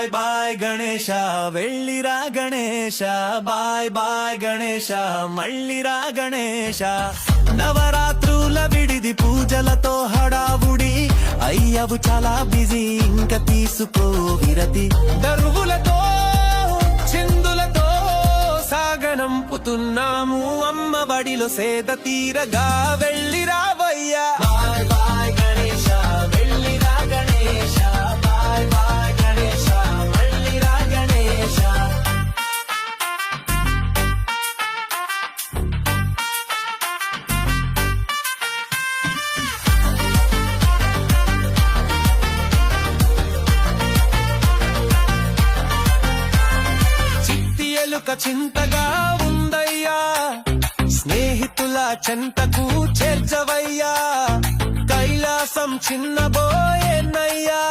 bye bye Ganesha వెళ్ళిరా Ganesha bye bye Ganesha మళ్ళిరా Ganesha నవరాత్రుల విడిది పూజలతో హడావుడి అయ్యవు చాలా బిజీ ఇంకా తీసుకో విరతి దరువులతో చిందులతో సాగనంపుతున్నాము అమ్మ బడిలో సేద తీరగా వెళ్ళిరావయ్యా బాయ్ బాయ్ గణేశ వెళ్ళిరా గణేశ బాయ్ బాయ్ గణేశ మళ్ళిరా గణేశ ఎలుక చింతగా ఉందయ్యా స్నేహితుల చెంతకు చేర్చవయ్యా కైలాసం చిన్నబోయేనయ్యా